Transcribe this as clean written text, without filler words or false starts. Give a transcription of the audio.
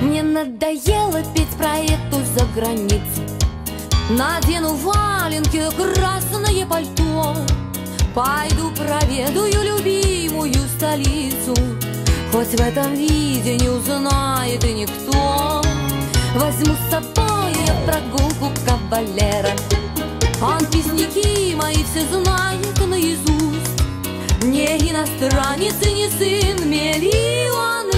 Мне надоело петь про эту заграницу. Надену валенки, красное пальто, пойду проведаю любимую столицу. Хоть в этом виде не узнает и никто. Возьму с собой я в прогулку кавалера. Он песняки мои все знает наизусть. Не иностранец и не сын миллионера.